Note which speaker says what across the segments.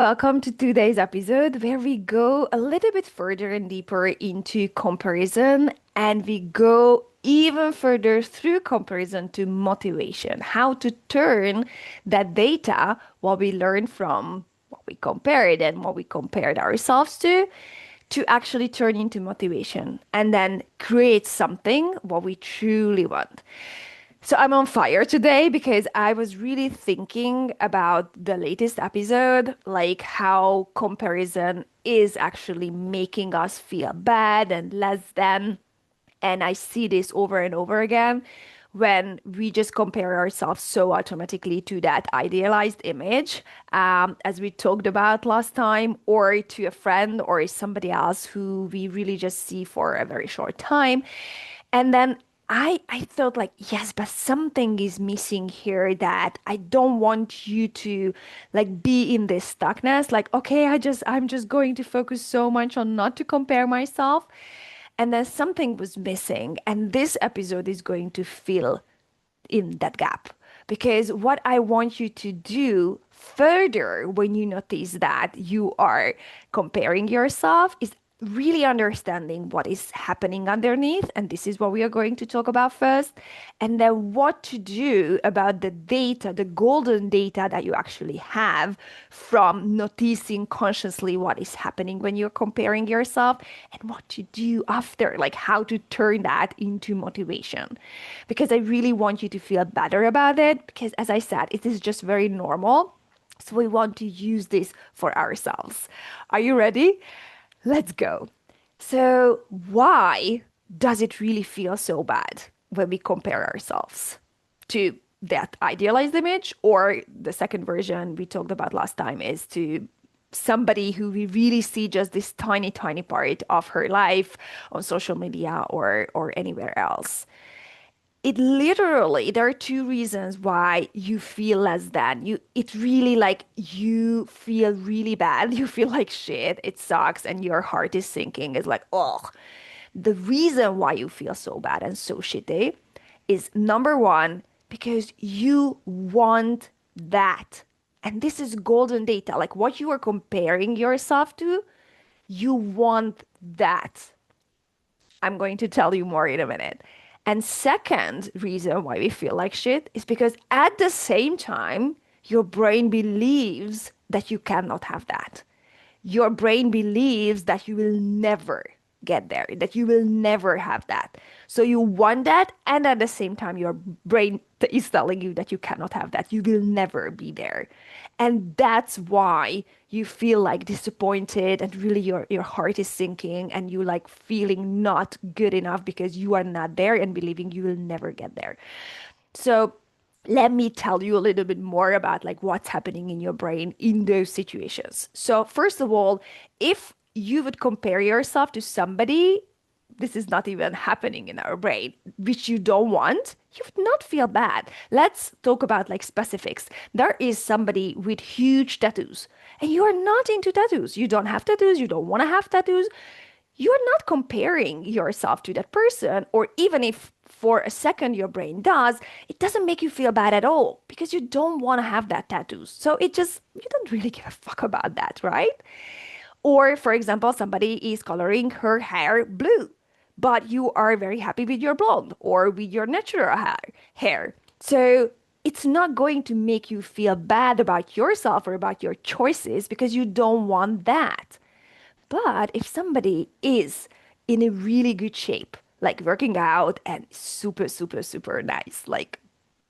Speaker 1: Welcome to today's episode where we go a little bit further and deeper into comparison and we go even further through comparison to motivation, how to turn that data, what we learn from what we compared and what we compared ourselves to actually turn into motivation and then create something what we truly want. So I'm on fire today because I was really thinking about the latest episode, like how comparison is actually making us feel bad and less than. And I see this over and over again when we just compare ourselves so automatically to that idealized image, as we talked about last time, or to a friend or somebody else who we really just see for a very short time. And then I thought like, yes, but something is missing here that I don't want you to like be in this stuckness. Like, okay, I'm just going to focus so much on not to compare myself. And then something was missing. And this episode is going to fill in that gap. Because what I want you to do further when you notice that you are comparing yourself is really understanding what is happening underneath. And this is what we are going to talk about first. And then what to do about the data, the golden data that you actually have from noticing consciously what is happening when you're comparing yourself and what to do after, like how to turn that into motivation. Because I really want you to feel better about it. Because as I said, it is just very normal. So we want to use this for ourselves. Are you ready? Let's go. So, why does it really feel so bad when we compare ourselves to that idealized image? Or the second version we talked about last time is to somebody who we really see just this tiny, tiny part of her life on social media or anywhere else. It literally, there are two reasons why you feel less than. It's really like you feel really bad. You feel like shit. It sucks and your heart is sinking. It's like, oh. The reason why you feel so bad and so shitty is number one, because you want that. And this is golden data. Like what you are comparing yourself to, you want that. I'm going to tell you more in a minute. And second reason why we feel like shit is because at the same time, your brain believes that you cannot have that. Your brain believes that you will never get there, that you will never have that. So you want that, and at the same time, your brain is telling you that you cannot have that. You will never be there. And that's why you feel like disappointed and really your heart is sinking and you like feeling not good enough because you are not there and believing you will never get there. So let me tell you a little bit more about like what's happening in your brain in those situations. So first of all, if you would compare yourself to somebody, this is not even happening in our brain, which you don't want, you would not feel bad. Let's talk about like specifics. There is somebody with huge tattoos, and you are not into tattoos. You don't have tattoos, you don't want to have tattoos. You're not comparing yourself to that person, or even if for a second your brain does, it doesn't make you feel bad at all because you don't want to have that tattoos. So it just, you don't really give a fuck about that, right? Or, for example, somebody is coloring her hair blue, but you are very happy with your blonde or with your natural hair. So it's not going to make you feel bad about yourself or about your choices because you don't want that. But if somebody is in a really good shape, like working out and super, super, super nice, like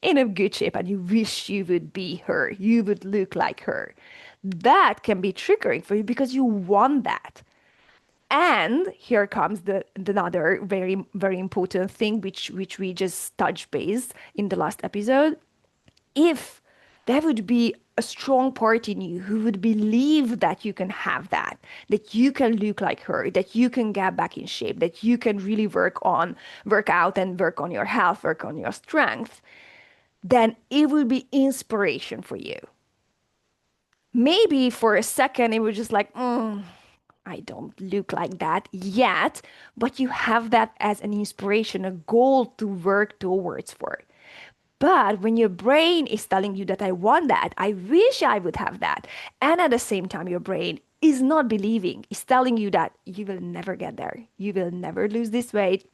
Speaker 1: in a good shape, and you wish you would be her, you would look like her, that can be triggering for you because you want that. And here comes the another very, very important thing, which we just touched base in the last episode. If there would be a strong part in you who would believe that you can have that you can look like her, that you can get back in shape, that you can really work out and work on your health, work on your strength, then it will be inspiration for you. Maybe for a second it was just like, I don't look like that yet, but you have that as an inspiration, a goal to work towards for. But when your brain is telling you that I want that, I wish I would have that, and at the same time, your brain is not believing, is telling you that you will never get there, you will never lose this weight,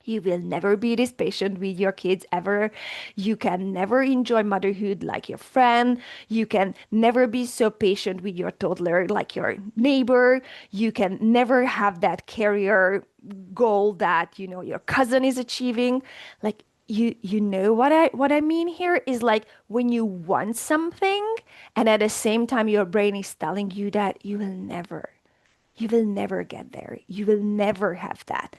Speaker 1: you will never be this patient with your kids ever. You can never enjoy motherhood like your friend. You can never be so patient with your toddler like your neighbor. You can never have that career goal that, your cousin is achieving. Like you know what I mean here is like when you want something and at the same time your brain is telling you that you will never get there. You will never have that.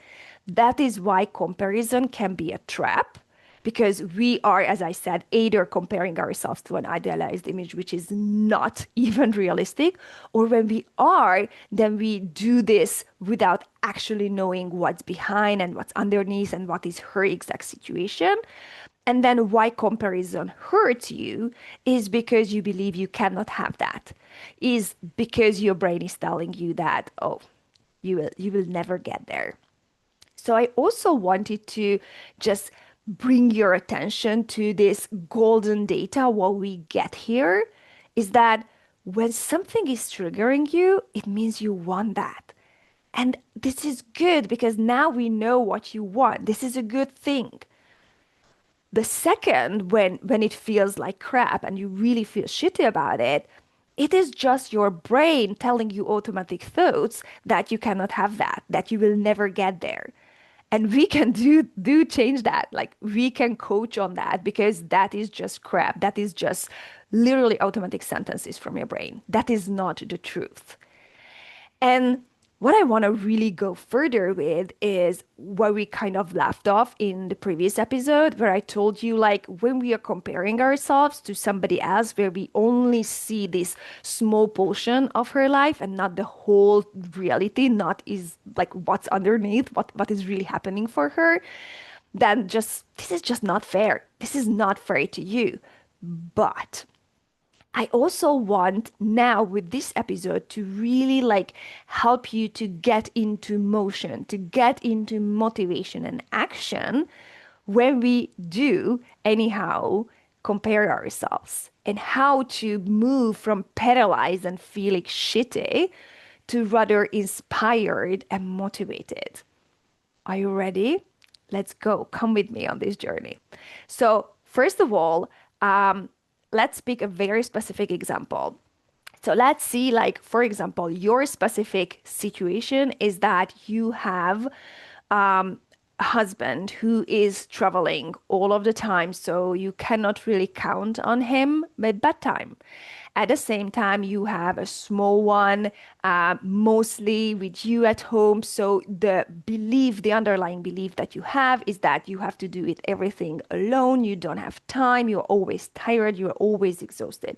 Speaker 1: That is why comparison can be a trap because we are, as I said, either comparing ourselves to an idealized image, which is not even realistic, or when we are, then we do this without actually knowing what's behind and what's underneath and what is her exact situation. And then why comparison hurts you is because you believe you cannot have that. Is because your brain is telling you that, oh, you will never get there. So I also wanted to just bring your attention to this golden data. What we get here is that when something is triggering you, it means you want that. And this is good because now we know what you want. This is a good thing. The second, when it feels like crap and you really feel shitty about it, it is just your brain telling you automatic thoughts that you cannot have that, that you will never get there. And we can do change that. Like we can coach on that because that is just crap. That is just literally automatic sentences from your brain. That is not the truth. And what I want to really go further with is what we kind of left off in the previous episode, where I told you, like, when we are comparing ourselves to somebody else, where we only see this small portion of her life and not the whole reality, not is like what's underneath, what is really happening for her, then just this is just not fair. This is not fair to you. But I also want now with this episode to really like help you to get into motion, to get into motivation and action when we do anyhow compare ourselves and how to move from paralyzed and feeling shitty to rather inspired and motivated. Are you ready? Let's go. Come with me on this journey. So, first of all, let's pick a very specific example. So, let's see, like, for example, your specific situation is that you have a husband who is traveling all of the time, so you cannot really count on him at bedtime. At the same time, you have a small one, mostly with you at home. So the underlying belief that you have is that you have to do it everything alone. You don't have time. You're always tired. You're always exhausted.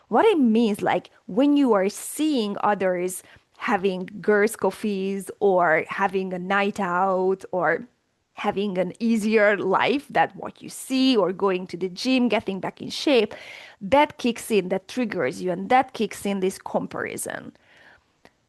Speaker 1: What it means, like when you are seeing others having girls' coffees or having a night out or having an easier life than what you see or going to the gym, getting back in shape, that kicks in, that triggers you, and that kicks in this comparison.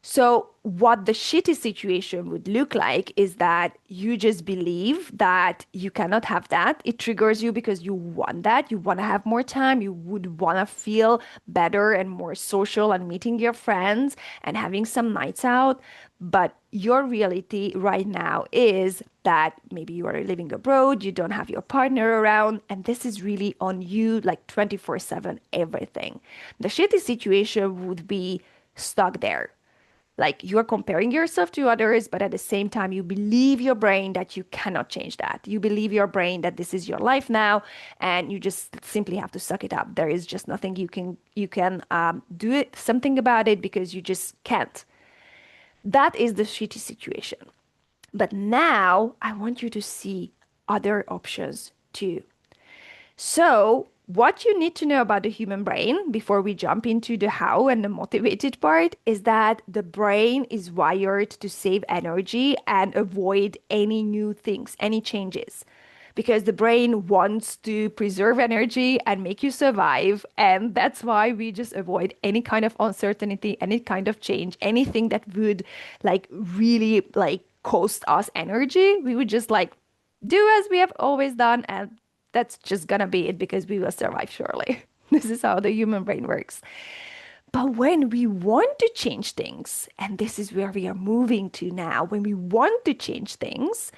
Speaker 1: So, what the shitty situation would look like is that you just believe that you cannot have that. It triggers you because you want that. You want to have more time. You would want to feel better and more social and meeting your friends and having some nights out. But your reality right now is that maybe you are living abroad, you don't have your partner around, and this is really on you like 24/7, everything. The shitty situation would be stuck there, like you're comparing yourself to others, but at the same time, you believe your brain that you cannot change that. You believe your brain that this is your life now, and you just simply have to suck it up. There is just nothing you can do it something about it because you just can't. That is the shitty situation. But now I want you to see other options too. So, what you need to know about the human brain before we jump into the how and the motivated part is that the brain is wired to save energy and avoid any new things, any changes. Because the brain wants to preserve energy and make you survive. And that's why we just avoid any kind of uncertainty, any kind of change, anything that would like really like cost us energy. We would just like do as we have always done and That's just gonna be it because we will survive surely. This is how the human brain works. But when we want to change things, and this is where we are moving to now, when we want to change things,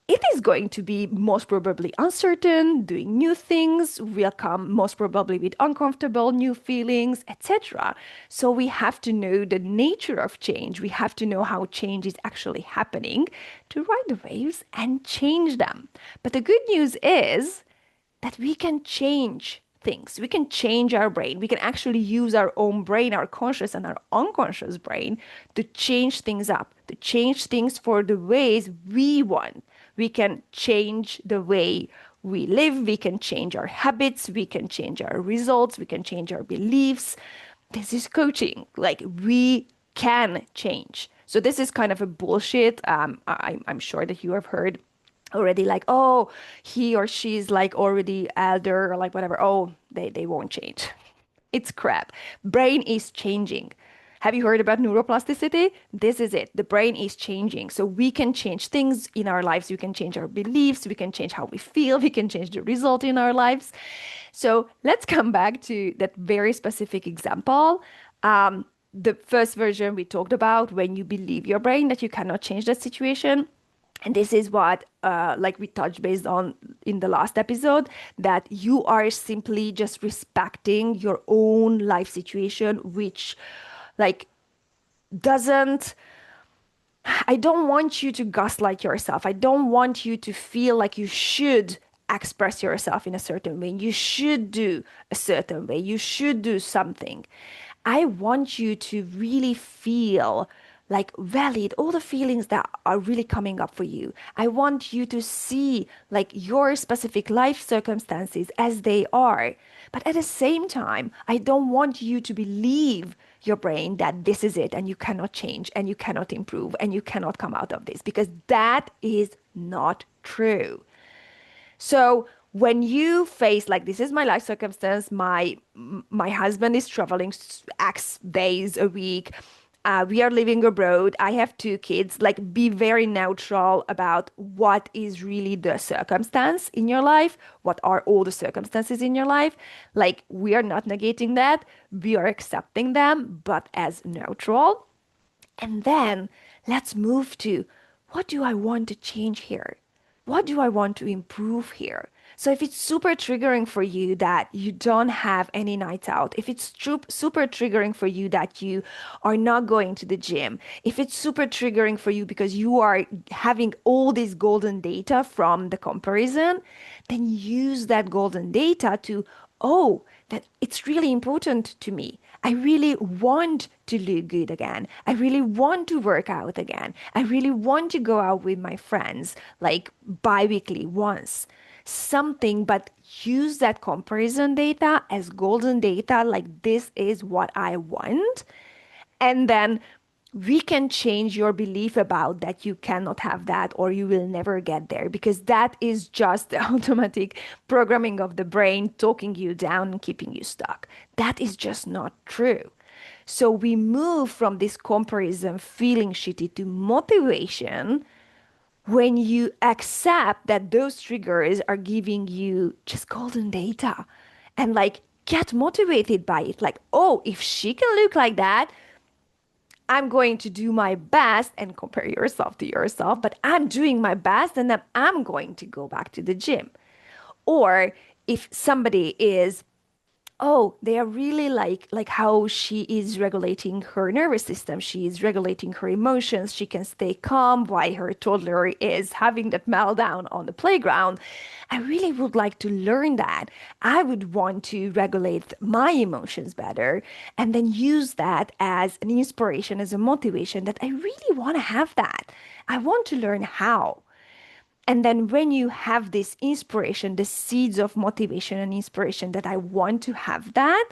Speaker 1: it is going to be most probably uncertain, doing new things, will come most probably with uncomfortable new feelings, etc. So we have to know the nature of change. We have to know how change is actually happening to ride the waves and change them. But the good news is that we can change things. We can change our brain. We can actually use our own brain, our conscious and our unconscious brain, to change things up, to change things for the ways we want. We can change the way we live. We can change our habits. We can change our results. We can change our beliefs. This is coaching. Like, we can change. So this is kind of a bullshit. I'm sure that you have heard already, like, oh, he or she's like already elder or like whatever. Oh, they won't change. It's crap. Brain is changing. Have you heard about neuroplasticity? This is it. The brain is changing. So we can change things in our lives. We can change our beliefs. We can change how we feel. We can change the result in our lives. So let's come back to that very specific example. The first version we talked about, when you believe your brain that you cannot change that situation. And this is what, like we touched based on in the last episode, that you are simply just respecting your own life situation, which, like, doesn't. I don't want you to gaslight yourself. I don't want you to feel like you should express yourself in a certain way. You should do a certain way. You should do something. I want you to really feel like valid all the feelings that are really coming up for you. I want you to see like your specific life circumstances as they are. But at the same time, I don't want you to believe your brain that this is it and you cannot change and you cannot improve and you cannot come out of this, because that is not true. So when you face like, this is my life circumstance, my husband is traveling X days a week, we are living abroad, I have two kids, like, be very neutral about what is really the circumstance in your life, what are all the circumstances in your life. Like, we are not negating that, we are accepting them, but as neutral. And then let's move to, what do I want to change here? What do I want to improve here? So if it's super triggering for you that you don't have any nights out, if it's super triggering for you that you are not going to the gym, if it's super triggering for you because you are having all this golden data from the comparison, then use that golden data to, oh, that it's really important to me. I really want to look good again. I really want to work out again. I really want to go out with my friends, like bi-weekly once. Something, but use that comparison data as golden data, like, this is what I want. And then we can change your belief about that you cannot have that or you will never get there, because that is just the automatic programming of the brain talking you down and keeping you stuck. That is just not true. So we move from this comparison feeling shitty to motivation when you accept that those triggers are giving you just golden data, and like, get motivated by it. Like, oh, if she can look like that, I'm going to do my best, and compare yourself to yourself, but I'm doing my best, and then I'm going to go back to the gym. Or if somebody is, oh, they are really like how she is regulating her nervous system. She is regulating her emotions. She can stay calm while her toddler is having that meltdown on the playground. I really would like to learn that. I would want to regulate my emotions better, and then use that as an inspiration, as a motivation that I really want to have that. I want to learn how. And then when you have this inspiration, the seeds of motivation and inspiration that I want to have that,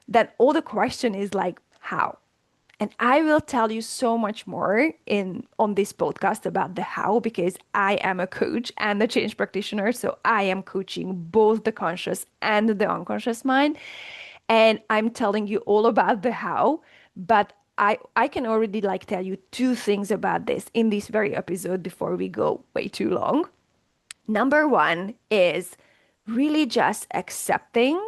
Speaker 1: then all the question is like, how? And I will tell you so much more in on this podcast about the how, because I am a coach and a change practitioner. So I am coaching both the conscious and the unconscious mind. And I'm telling you all about the how, but I can already like tell you two things about this in this very episode before we go way too long. Number one is really just accepting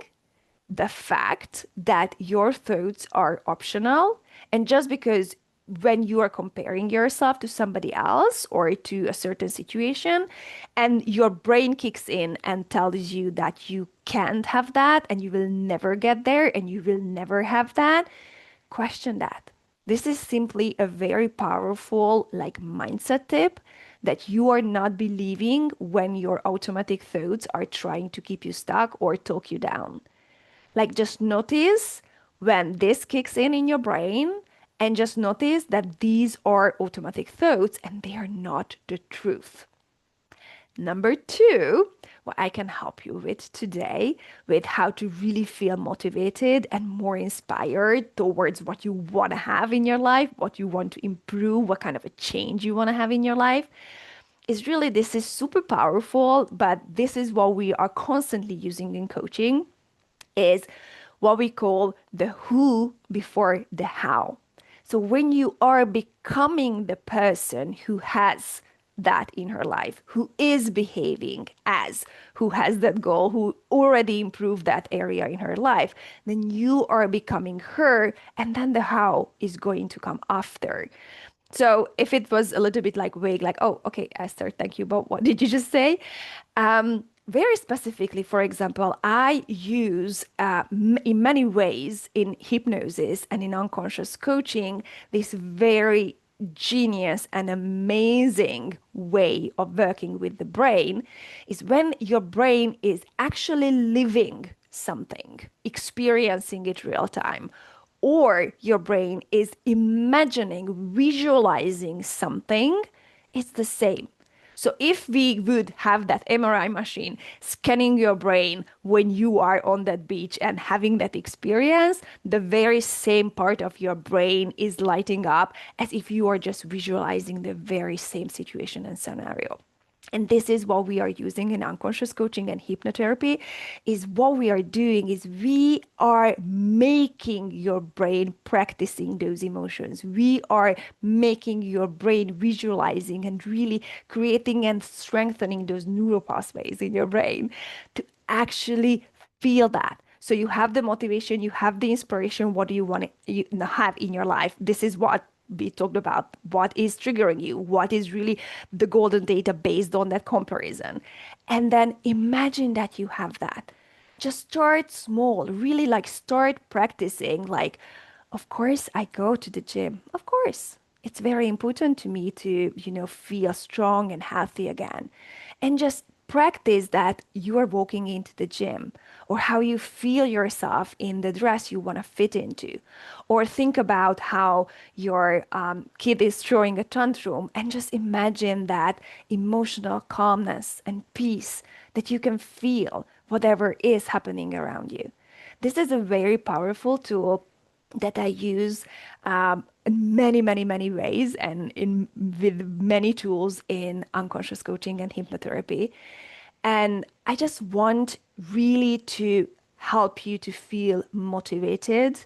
Speaker 1: the fact that your thoughts are optional. And just because when you are comparing yourself to somebody else or to a certain situation, and your brain kicks in and tells you that you can't have that and you will never get there and you will never have that, question that. This is simply a very powerful mindset tip that you are not believing when your automatic thoughts are trying to keep you stuck or talk you down. Just notice when this kicks in your brain, and just notice that these are automatic thoughts and they are not the truth. Number two, what I can help you with today, with how to really feel motivated and more inspired towards what you want to have in your life, what you want to improve, what kind of a change you want to have in your life, is really this is super powerful, but this is what we are constantly using in coaching, is what we call the who before the how. So when you are becoming the person who has that in her life, who is behaving as, who has that goal, who already improved that area in her life, then you are becoming her, and then the how is going to come after. So if it was a little bit vague, oh, okay, Esther, thank you, but what did you just say? Very specifically, for example, I use in many ways in hypnosis and in unconscious coaching this very genius and amazing way of working with the brain is when your brain is actually living something, experiencing it real time, or your brain is imagining, visualizing something, it's the same. So if we would have that MRI machine scanning your brain when you are on that beach and having that experience, the very same part of your brain is lighting up as if you are just visualizing the very same situation and scenario. And this is what we are using in unconscious coaching and hypnotherapy. Is what we are doing is we are making your brain practicing those emotions. We are making your brain visualizing and really creating and strengthening those neural pathways in your brain to actually feel that. So you have the motivation, you have the inspiration. What do you want to have in your life? This is what we talked about. What is triggering you? What is really the golden data based on that comparison? And then imagine that you have that. Just start small, really start practicing. Of course, I go to the gym. Of course, it's very important to me to, feel strong and healthy again. And just practice that you are walking into the gym, or how you feel yourself in the dress you want to fit into, or think about how your kid is throwing a tantrum and just imagine that emotional calmness and peace that you can feel whatever is happening around you. This is a very powerful tool that I use in many, many, many ways, and in with many tools in unconscious coaching and hypnotherapy. And I just want really to help you to feel motivated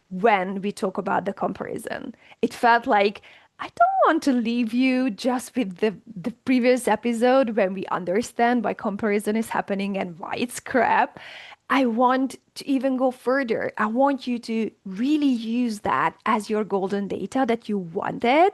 Speaker 1: when we talk about the comparison. It felt like I don't want to leave you just with the previous episode when we understand why comparison is happening and why it's crap. I want to even go further. I want you to really use that as your golden data that you wanted.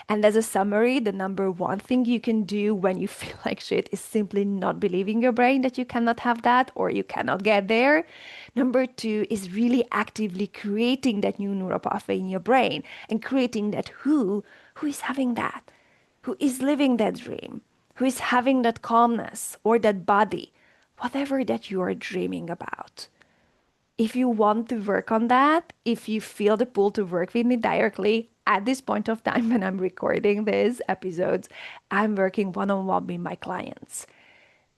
Speaker 1: And as a summary, the number one thing you can do when you feel like shit is simply not believing your brain that you cannot have that or you cannot get there. Number two is really actively creating that new neural pathway in your brain and creating that who is having that, who is living that dream, who is having that calmness or that body, whatever that you are dreaming about. If you want to work on that, if you feel the pull to work with me directly at this point of time when I'm recording these episodes, I'm working one-on-one with my clients.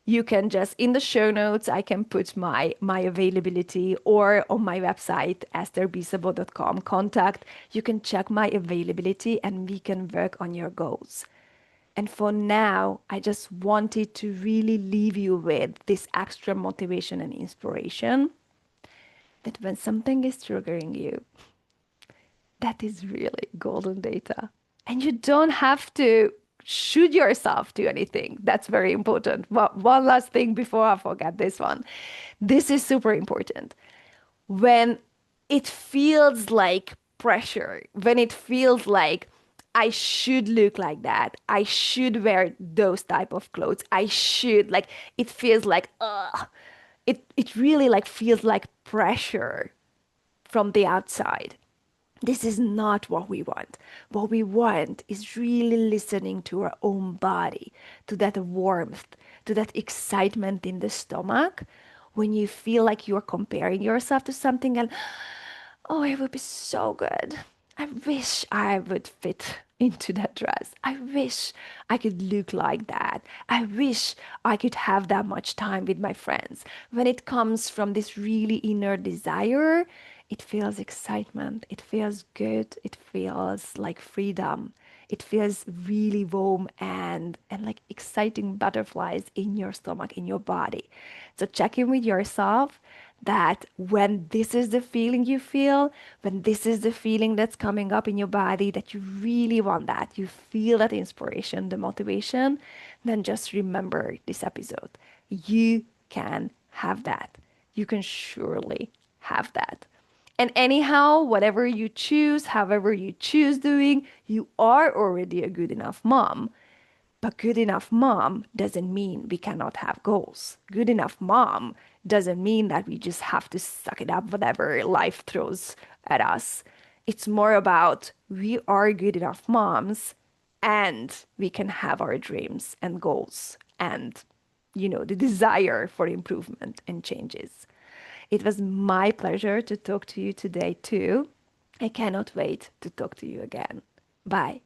Speaker 1: You can just in the show notes, I can put my availability, or on my website, estherbiesabo.com contact. You can check my availability and we can work on your goals. And for now, I just wanted to really leave you with this extra motivation and inspiration that when something is triggering you, that is really golden data. And you don't have to should yourself do anything. That's very important. But one last thing before I forget this one. This is super important. When it feels like pressure, when it feels like I should look like that, I should wear those type of clothes, I should like it feels like it really like feels like pressure from the outside. This is not what we want. What we want is really listening to our own body, to that warmth, to that excitement in the stomach when you feel like you're comparing yourself to something and, oh, it would be so good. I wish I would fit into that dress. I wish I could look like that. I wish I could have that much time with my friends. When it comes from this really inner desire, it feels excitement. It feels good. It feels like freedom. It feels really warm and like exciting butterflies in your stomach, in your body. So check in with yourself that when this is the feeling you feel, when this is the feeling that's coming up in your body, that you really want that, you feel that inspiration, the motivation, then just remember this episode. You can have that. You can surely have that. And anyhow, whatever you choose, however you choose doing, you are already a good enough mom. But good enough mom doesn't mean we cannot have goals. Good enough mom doesn't mean that we just have to suck it up whatever life throws at us. It's more about we are good enough moms and we can have our dreams and goals and, the desire for improvement and changes. It was my pleasure to talk to you today, too. I cannot wait to talk to you again. Bye.